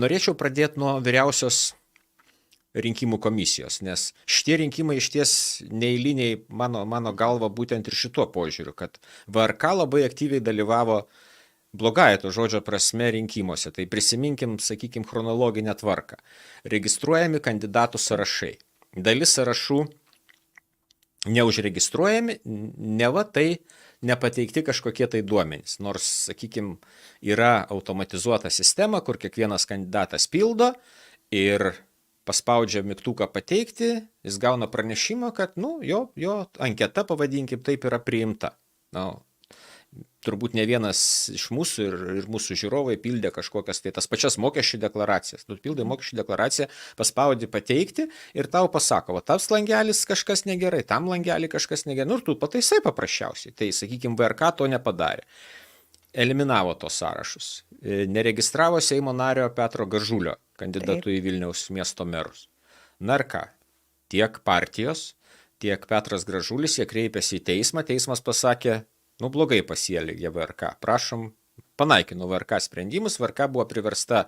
norėčiau pradėti nuo vyriausios rinkimų komisijos, nes šitie rinkimai išties neeiliniai mano galva būtent ir šituo požiūriu, kad VRK labai aktyviai dalyvavo blogąja to žodžio prasme rinkimuose. Tai prisiminkim, sakykim, chronologinę tvarką. Registruojami kandidatų sąrašai. Dalis sąrašų neužregistruojami, neva tai nepateikti kažkokie tai duomenys. Nors, sakykim, yra automatizuota sistema, kur kiekvienas kandidatas pildo ir paspaudžia mygtuką pateikti, jis gauna pranešimą, kad jo anketa, pavadinkim, taip yra priimta. Turbūt ne vienas iš mūsų ir mūsų žiūrovai pildė kažkokias tai tas pačias mokesčių deklaracijas. Tu pildai mokesčių deklaraciją, paspaudi pateikti ir tau pasako, tas langelis kažkas negerai, tam langelį kažkas negerai. Ir tu pataisai paprasčiausiai. Tai, sakykime, VRK to nepadarė. Eliminavo tos sąrašus. Neregistravo Seimo nario Petro Gražulio kandidatu į Vilniaus miesto merus. Na ir ką? Tiek partijos, tiek Petras Gražulis, jie kreipėsi į teismą. Teismas pasakė, blogai pasielgė VRK. Prašom, panaikino VRK sprendimus. VRK buvo priversta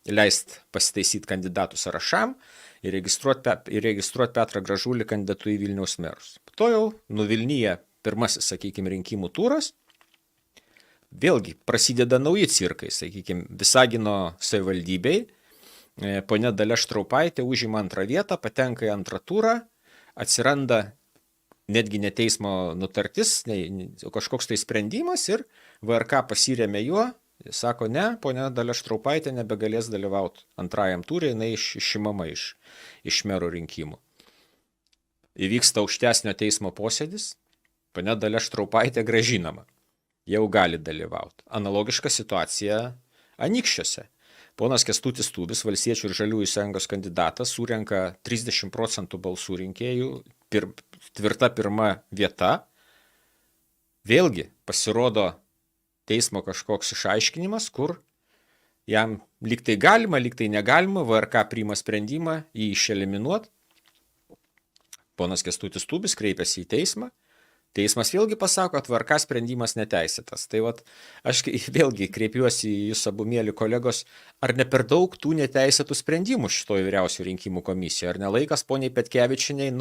leisti pasitaisyti kandidatų sąrašam ir registruoti Petrą Gražulį kandidatu į Vilniaus merus. Po to jau nuvilnyja pirmasis, sakykime, rinkimų turas. Vėlgi prasideda nauji cirkai, sakykime, Visagino savivaldybei. Ponia Dalia Štraupaitė užima antrą vietą, patenka į antrą turą, atsiranda netgi ne teismo nutartis, kažkoks tai sprendimas ir VRK pasirėmė juo, sako, ne, ponia Dalia Štraupaitė nebegalės dalyvauti antrajam turė, jinai išimama iš mero rinkimų. Įvyksta aukštesnio teismo posėdis, ponia Dalia Štraupaitė grąžinama, jau gali dalyvauti. Analogiška situacija Anykščiuose. Ponas Kęstutis Tubis, Valstiečių ir Žaliųjų sąjungos kandidatas, surenka 30% balsų rinkėjų, tvirta pirma vieta. Vėlgi pasirodo teismo kažkoks išaiškinimas, kur jam lyg tai galima, lyg tai negalima, VRK priima sprendimą jį išeliminuoti. Ponas Kęstutis Tubis kreipiasi į teismą. Teismas vėlgi pasako, kad VRK sprendimas neteisėtas. Tai aš vėlgi kreipiuosi į jūs abu mėly kolegos, ar ne per daug tų neteisėtų sprendimų šitoje vyriausių rinkimų komisijoje? Ar ne laikas poniai Petkevičienei,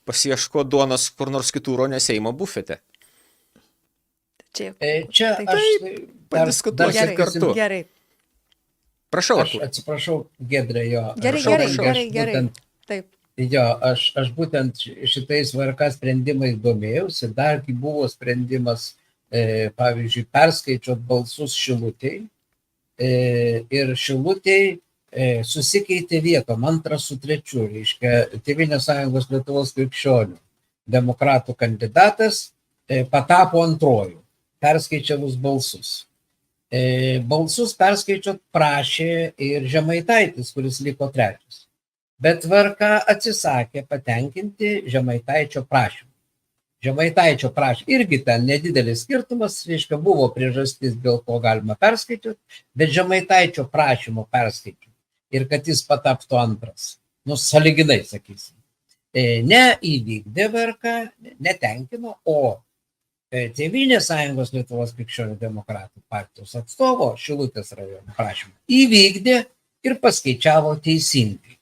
pasiieško duonos kur nors kitur, o ne Seimo bufete? Čia aš padiskutuosiu kartu. Gerai. Prašau. Aš atsiprašau, Giedrė, jo. Gerai. Taip. Jo, aš būtent šitais VRK sprendimais domėjausi, dargi buvo sprendimas, pavyzdžiui, perskaičiuot balsus Šilutėj ir Šilutėj susikeitė vietom, antras su trečiu, reiškia, Tėvynės sąjungos Lietuvos krikščionių demokratų kandidatas patapo antroju, perskaičiavus balsus. Balsus perskaičiuot prašė ir Žemaitaitis, kuris liko trečias. Bet VRK atsisakė patenkinti Žemaitaičio prašymą. Žemaitaičio prašymą irgi ten nedidelis skirtumas, reiškia, buvo priežastis, dėl ko galima perskaičiuoti, bet Žemaitaičio prašymo perskaičiuoti ir kad jis pataptų antras. Sąlyginai, sakysim. Neįvykdė VRK, netenkino, o Tėvynės sąjungos Lietuvos krikščionių demokratų partijos atstovo Šilutės rajono prašymą įvykdė ir paskaičiavo teisingai.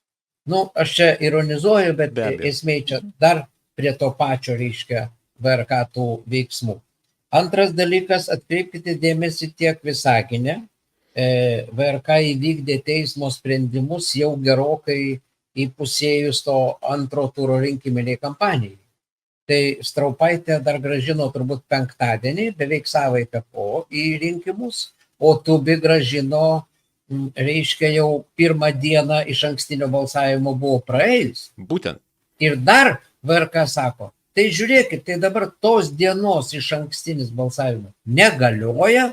Aš čia ironizuoju, bet esmė čia dar prie to pačio reiškia VRK tų veiksmų. Antras dalykas, atkreipkite dėmesį tiek Visagine. VRK įvykdė teismo sprendimus jau gerokai įpusėjus to antro turo rinkiminiai kampanijai. Tai Straupaitė dar grąžino turbūt penktadienį, beveik savaitę po į rinkimus, o Tubi grąžino reiškia jau pirmą dieną iš ankstinio balsavimo buvo praėjus. Būtent. Ir dar VRK sako, tai žiūrėkit, tai dabar tos dienos iš ankstinis balsavimas negalioja.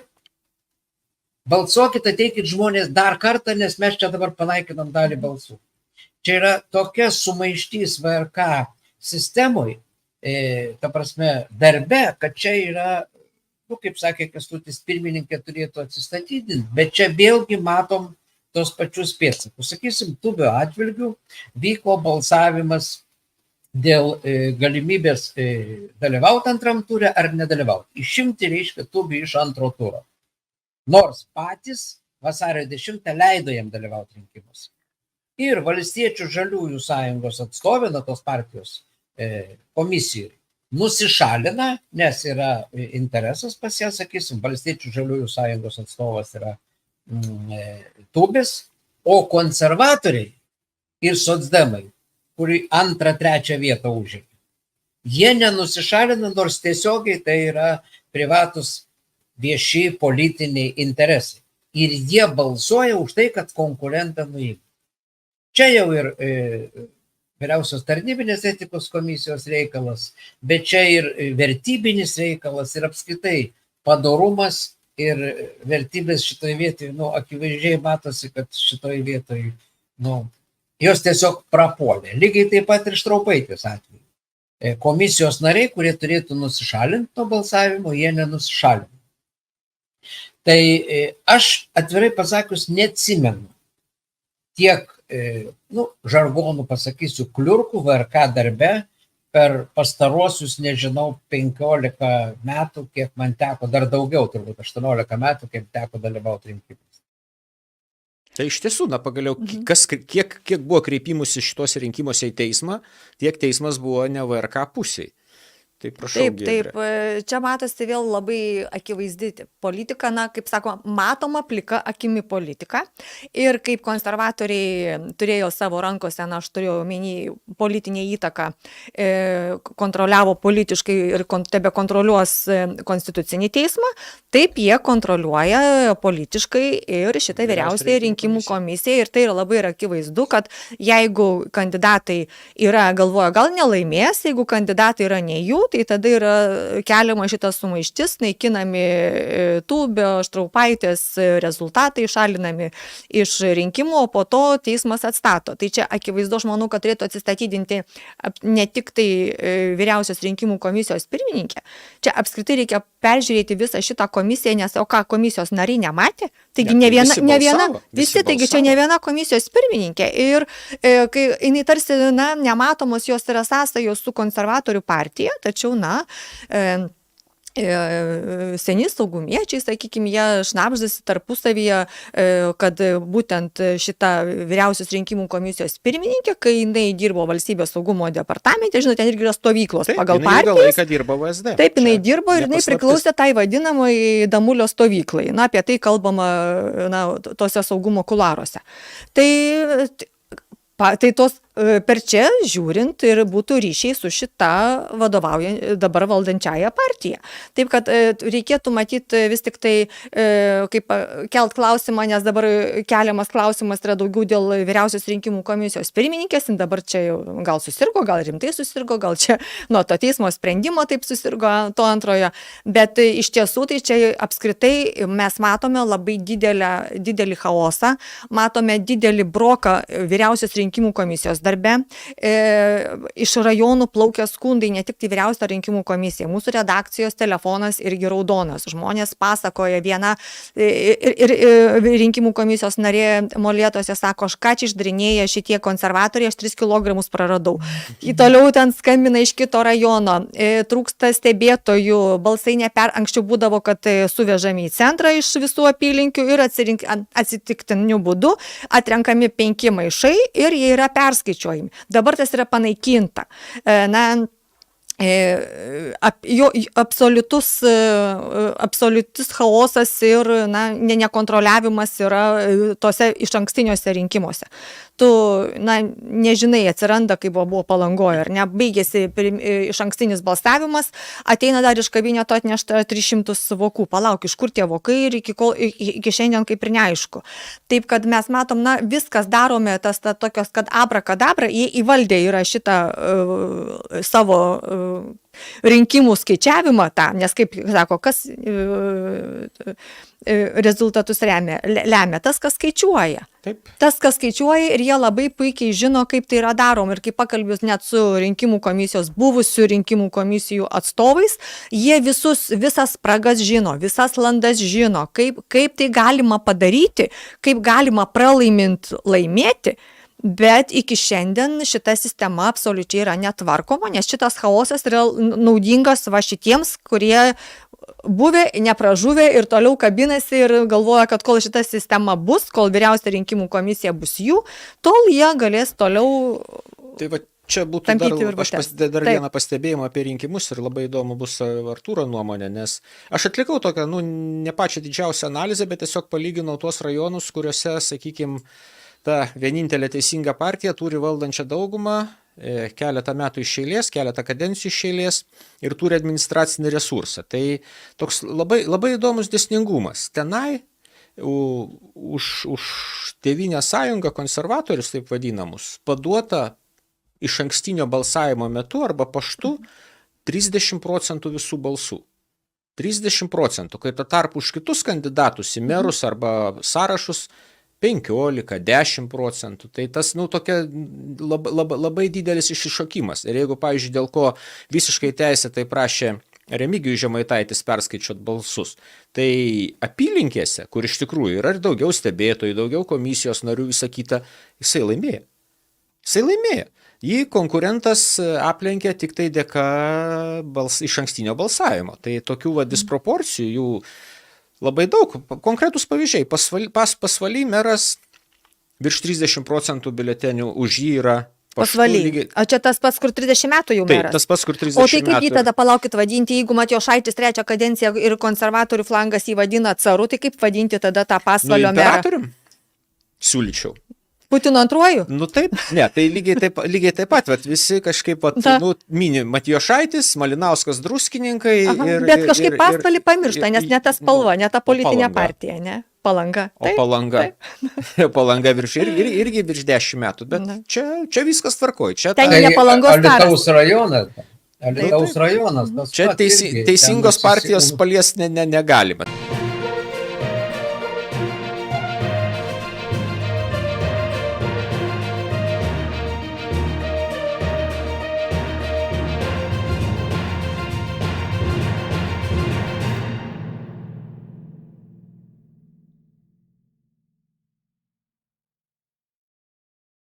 Balsuokit, ateikit žmonės dar kartą, nes mes čia dabar panaikinam dalį balsų. Čia yra tokia sumaištys VRK sistemoje, ta prasme darbe, kad čia yra, kaip sakė Kęstutis, pirmininkė turėtų atsistatydinti, bet čia vėlgi matom tos pačius pėdsakus. Sakysim, Tubio atžvilgiu vyko balsavimas dėl galimybės dalyvauti antram turė ar nedalyvauti. Išimti reiškia Tubį iš antro turo. Nors patys vasario 10 leido jam dalyvauti rinkimus. Ir Valstiečių žaliųjų sąjungos atstovė nuo tos partijos komisijoje nusišalina, nes yra interesas pas ją, sakysim, Valstiečių žaliųjų sąjungos atstovas yra Tubis, o konservatoriai ir socdemai, kuri 2-3 vietą užėmė, jie nenusišalina, nors tiesiogiai tai yra privatus vieši politiniai interesai. Ir jie balsuoja už tai, kad konkurentą nuimtų. Čia jau ir vyriausios tarnybinės etikos komisijos reikalas, bet čia ir vertybinis reikalas, ir apskritai padorumas ir vertybės šitoje vietoje, akivaizdžiai matosi, kad šitoje vietoje, jos tiesiog prapuolė. Lygiai taip pat ir Štraupaitės atveju. Komisijos nariai, kurie turėtų nusišalinti nuo balsavimo, jie nenusišalino. Tai aš atvirai pasakius neatsimenu tiek, žargonų pasakysiu, kliurkų VRK darbe per pastaruosius, 15 metų, kiek man teko, dar daugiau, turbūt 18 metų, kiek teko dalyvauti rinkimus. Tai iš tiesų, pagaliau, kiek buvo kreipimusi šitos rinkimuose į teismą, tiek teismas buvo ne VRK pusėje. Tai prašau, Taip, čia matosi vėl labai akivaizdi politika, kaip sako, matoma plika akimi politika. Ir kaip konservatoriai turėjo savo rankose, aš turėjau omeny politinę įtaką, kontroliavo politiškai ir tebe kontroliuos konstitucinį teismą, taip jie kontroliuoja politiškai ir šitą vyriausiąją rinkimų komisiją. Ir tai yra labai akivaizdu, kad jeigu kandidatai galvoja, gal nelaimės, jeigu kandidatai yra ne jų, tai tada yra keliama šitas sumaištis, naikinami Tubio, Štraupaitės rezultatai, šalinami iš rinkimų, o po to teismas atstato. Tai čia akivaizdu, aš manau, kad turėtų atsistatydinti ne tik tai vyriausios rinkimų komisijos pirmininkė, čia apskritai reikia peržiūrėti visą šitą komisiją, nes o ką komisijos nariai nematė, taigi taigi čia ne viena komisijos pirmininkė. Ir kai jinai tarsi, nematomos jos yra sąsajos su konservatorių partija, tačiau, seni saugumiečiai, sakykime, jie šnabždasi tarpusavyje, kad būtent šita vyriausios rinkimų komisijos pirmininkė, kai jinai dirbo valstybės saugumo departamente, žinote, ten irgi yra stovyklos pagal partijas. Laiką dirbo VSD. Taip, jinai dirbo ir jinai priklausė tai vadinamai Damulio stovyklai. Apie tai kalbama tose saugumo kuluaruose. Tai tos per čia žiūrint ir būtų ryšiai su šita dabar valdančiaja partija. Taip, kad reikėtų matyti vis tik tai, kaip kelt klausimą, nes dabar keliamas klausimas yra daugiau dėl vyriausios rinkimų komisijos pirmininkės, dabar čia jau gal susirgo, gal rimtai susirgo, gal čia nuo to teismo sprendimo taip susirgo to antrojo, bet iš tiesų tai čia apskritai mes matome labai didelį chaosą, matome didelį broką vyriausios rinkimų komisijos darbe. Iš rajonų plaukia skundai, ne tik tai vyriausia rinkimų komisija. Mūsų redakcijos telefonas irgi raudonas. Žmonės pasakoja viena ir rinkimų komisijos narė Molėtuose sako, aš ką čia išdarinėja šitie konservatoriai, aš 3 kilogramus praradau. Į toliau ten skambina iš kito rajono, trūksta stebėtojų, balsai anksčiau būdavo, kad suvežami į centrą iš visų apylinkių ir atsitiktiniu būdu atrenkami 5 maišai ir jie yra perskaičiuojami. Dabar tas yra panaikinta. Absoliutus chaosas ir nekontroliavimas yra tose išankstiniuose rinkimuose. Tu, nežinai, atsiranda, kaip buvo Palangoje, ar ne, baigėsi išankstinis balsavimas, ateina dar iš kabineto atnešta 300 vokų, palauk, iš kur tie vokai ir iki šiandien kaip ir neaišku. Taip, kad mes matom, viskas darome, tokios, kad abrakadabra, jie įvaldė yra šitą savo rinkimų skaičiavimą tą, nes kaip sako, kas rezultatus lemia, tas, kas skaičiuoja. Taip. Tas, kas skaičiuoja ir jie labai puikiai žino, kaip tai yra daroma. Ir kai pakalbėjus net su rinkimų komisijos, buvusių rinkimų komisijų atstovais, jie visas spragas žino, visas landas žino, kaip tai galima padaryti, kaip galima laimėti. Bet iki šiandien šita sistema absoliučiai yra netvarkoma, nes šitas chaosas yra naudingas šitiems, kurie buvę, nepražuvę ir toliau kabinasi ir galvoja, kad kol šita sistema bus, kol vyriausia rinkimų komisija bus jų, tol jie galės toliau. Tai va, čia būtų Tampyti dar, virvutes. dar Taip. vieną pastebėjimą apie rinkimus ir labai įdomu bus Artūro nuomonė, nes aš atlikau tokią, ne pačią didžiausią analizę, bet tiesiog palyginau tuos rajonus, kuriuose, sakykime, ta vienintelė teisinga partija turi valdančią daugumą keletą metų iš eilės, keletą kadencijų iš eilės ir turi administracinį resursą. Tai toks labai, labai įdomus dėsningumas. Tenai už Tėvynės sąjungą konservatorius, taip vadinamus, paduota iš ankstinio balsavimo metu arba paštu 30% visų balsų. 30%, kai tuo tarpu už kitus kandidatus į merus arba sąrašus 15–10%. Tai tas, tokia labai didelis išsišokimas. Ir jeigu, pavyzdžiui, dėl ko visiškai teisėtai prašė Remigijus Žemaitaitis perskaičiuot balsus, tai apylinkėse, kur iš tikrųjų yra ir daugiau stebėtojų, daugiau komisijos narių, visą kitą, jisai laimėjo. Jisai laimėjo. Jį konkurentas aplenkė tik tai dėka iš ankstinio balsavimo. Tai tokių disproporcijų jų labai daug. Konkretus pavyzdžiai. Pasvaly meras virš 30% biuletenių už jį yra Pasvaly. O čia tas pats, kur 30 metų jau meras? Taip, tas pats, kur 30 metų. O tai kaip jį tada palaukit vadinti, jeigu Matijošaitis trečią kadenciją ir konservatorių flangas jį vadina caru, tai kaip vadinti tada tą Pasvalio merą? Imperatorium? Siūlyčiau. Putino antruoju? Taip, ne, tai lygiai taip pat, visi kažkaip, mini Matijošaitis, Malinauskas druskininkai. Bet kažkaip Pasvalį pamiršta, nes ne ta spalva, ne ta politinė partija, ne? Palanga. O Palanga. Palanga irgi virš 10 metų, bet čia viskas tvarkoj. Ten ne Palangos karas. Alytaus rajonas. Čia teisingos partijos paliesti negalima.